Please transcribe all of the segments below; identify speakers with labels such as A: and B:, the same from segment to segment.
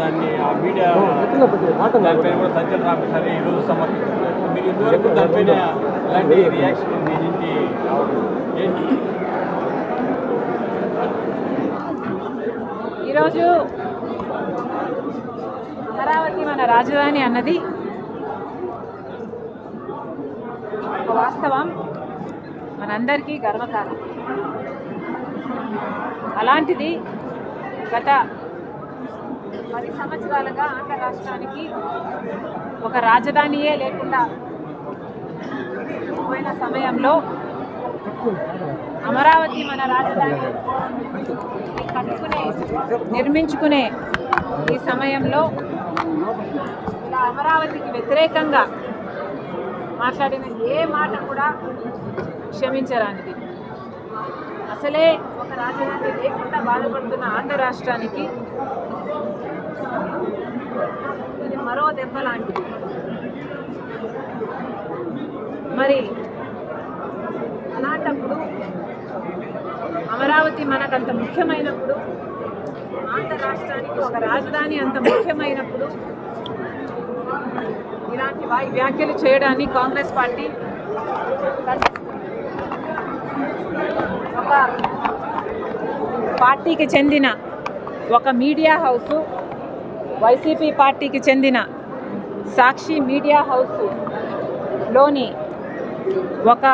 A: దాన్ని ఆ మీడియా దానిపైన కూడా సజ్జల రామకృష్ణ ఈరోజు సమర్థిస్తున్నారు. మీరు ఇంతవరకు దానిపైన ఎలాంటి రియాక్షన్ మీ నుంచి ఏంటి?
B: ఈరోజు అమరావతి మన రాజధాని అన్నది ఒక వాస్తవం, మనందరికీ గర్వకారణం. అలాంటిది గత 10 సంవత్సరాలుగా ఆంధ్ర రాష్ట్రానికి ఒక రాజధానియే లేకుండా పోయిన సమయంలో అమరావతి మన రాజధాని కట్టుకునే నిర్మించుకునే ఈ సమయంలో ఇలా అమరావతికి వ్యతిరేకంగా మాట్లాడిన ఏ మాట కూడా క్షమించరానిది. అసలే ఒక రాజధాని లేకుండా బాధపడుతున్న ఆంధ్ర రాష్ట్రానికి ఇది మరో దెబ్బ లాంటిది. మరి అలాంటప్పుడు అమరావతి మనకంత ముఖ్యమైనప్పుడు, ఆంధ్ర రాష్ట్రానికి ఒక రాజధాని అంత ముఖ్యమైనప్పుడు ఇలాంటి వ్యాఖ్యలు చేయడాన్ని కాంగ్రెస్ పార్టీ ఒక పార్టీకి చెందిన ఒక మీడియా హౌస్, వైసీపీ పార్టీకి చెందిన సాక్షి మీడియా హౌస్లోని ఒక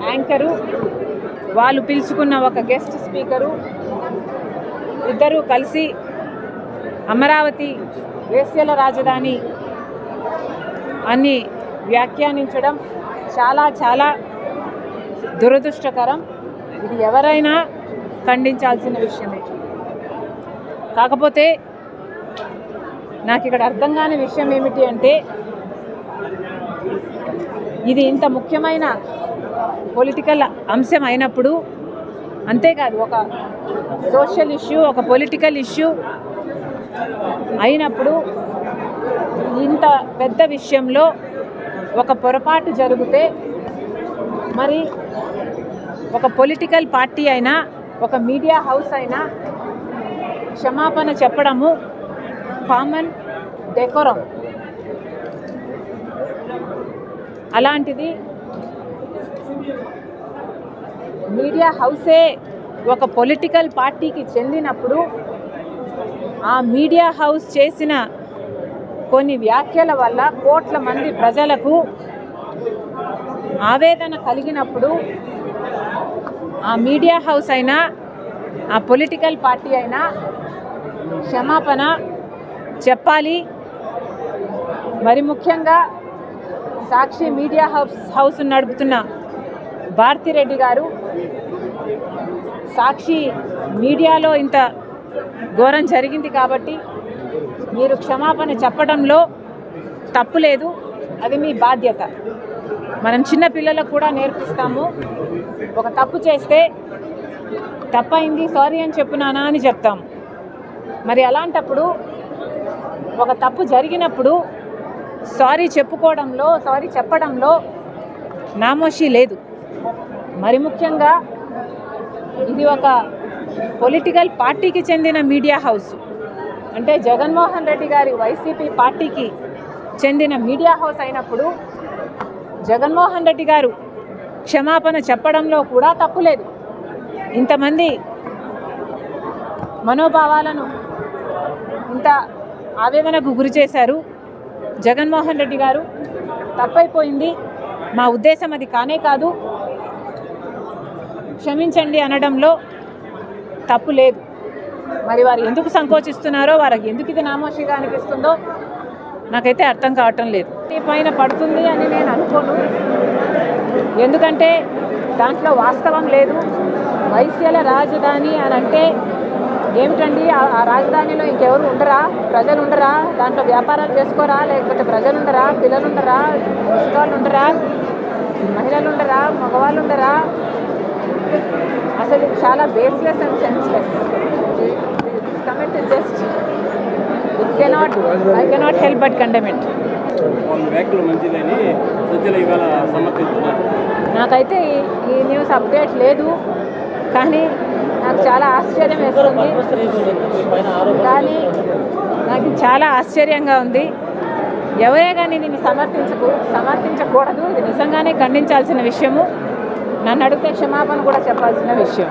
B: యాంకరు, వాళ్ళు పిలుచుకున్న ఒక గెస్ట్ స్పీకరు ఇద్దరూ కలిసి అమరావతి వేశ్యల రాజధాని అని వ్యాఖ్యానించడం చాలా చాలా దురదృష్టకరం. ఇది ఎవరైనా ఖండించాల్సిన విషయమే. కాకపోతే నాకు ఇక్కడ అర్థం కాని విషయం ఏమిటి అంటే, ఇది ఇంత ముఖ్యమైన పొలిటికల్ అంశం అయినప్పుడు, అంతేకాదు ఒక సోషల్ ఇష్యూ, ఒక పొలిటికల్ ఇష్యూ అయినప్పుడు ఇంత పెద్ద విషయంలో ఒక పొరపాటు జరిగితే మరి ఒక పొలిటికల్ పార్టీ అయినా ఒక మీడియా హౌస్ అయినా క్షమాపణ చెప్పడము కామన్ డెకోరం. అలాంటిది మీడియా హౌసే ఒక పొలిటికల్ పార్టీకి చెందినప్పుడు ఆ మీడియా హౌస్ చేసిన కొన్ని వ్యాఖ్యల వల్ల కోట్ల మంది ప్రజలకు ఆవేదన కలిగినప్పుడు ఆ మీడియా హౌస్ అయినా ఆ పొలిటికల్ పార్టీ అయినా క్షమాపణ చెప్పాలి. మరి ముఖ్యంగా సాక్షి మీడియా హౌస్ నడుపుతున్న భారతిరెడ్డి గారు సాక్షి మీడియాలో ఇంత ఘోరం జరిగింది కాబట్టి మీరు క్షమాపణ చెప్పడంలో తప్పు లేదు, అది మీ బాధ్యత. మనం చిన్న పిల్లలకు కూడా నేర్పిస్తాము, ఒక తప్పు చేస్తే తప్పైంది సారీ అని చెప్పు నాన్న అని చెప్తాము. మరి అలాంటప్పుడు ఒక తప్పు జరిగినప్పుడు సారీ చెప్పుకోవడంలో, సారీ చెప్పడంలో నామోషి లేదు. మరి ముఖ్యంగా ఇది ఒక పొలిటికల్ పార్టీకి చెందిన మీడియా హౌస్, అంటే జగన్మోహన్ రెడ్డి గారి వైసీపీ పార్టీకి చెందిన మీడియా హౌస్ అయినప్పుడు జగన్మోహన్ రెడ్డి గారు క్షమాపణ చెప్పడంలో కూడా తప్పులేదు. ఇంతమంది మనోభావాలను ఇంత ఆవేదనకు గురి చేశారు జగన్మోహన్ రెడ్డి గారు. తప్పైపోయింది, మా ఉద్దేశం అది కానే కాదు, క్షమించండి అనడంలో తప్పు లేదు. మరి వారు ఎందుకు సంకోచిస్తున్నారో, వారికి ఎందుకు ఇది నామోషిగా అనిపిస్తుందో నాకైతే అర్థం కావటం లేదు. ఈ పైన పడుతుంది అని నేను అనుకోను, ఎందుకంటే దాంట్లో వాస్తవం లేదు. వైశ్యల రాజధాని అని అంటే ఏమిటండి? ఆ రాజధానిలో ఇంకెవరు ఉండరా? ప్రజలు ఉండరా? దాంట్లో వ్యాపారాలు చేసుకోరా? లేకపోతే ప్రజలు ఉండరా? పిల్లలు ఉండరా? ముసలివాళ్ళు ఉండరా? మహిళలు ఉండరా? మగవాళ్ళు ఉండరా? అసలు ఇది చాలా baseless and senseless. Comment is just I cannot help but condemn it. నాకైతే ఈ న్యూస్ అప్డేట్ లేదు, కానీ నాకు చాలా ఆశ్చర్యం వేస్తుంది. కానీ నాకు చాలా ఆశ్చర్యంగా ఉంది. ఎవరే కానీ దీన్ని సమర్థించకూడదు. ఇది నిజంగానే ఖండించాల్సిన విషయము. నన్ను అడిగితే క్షమాపణ కూడా చెప్పాల్సిన విషయం.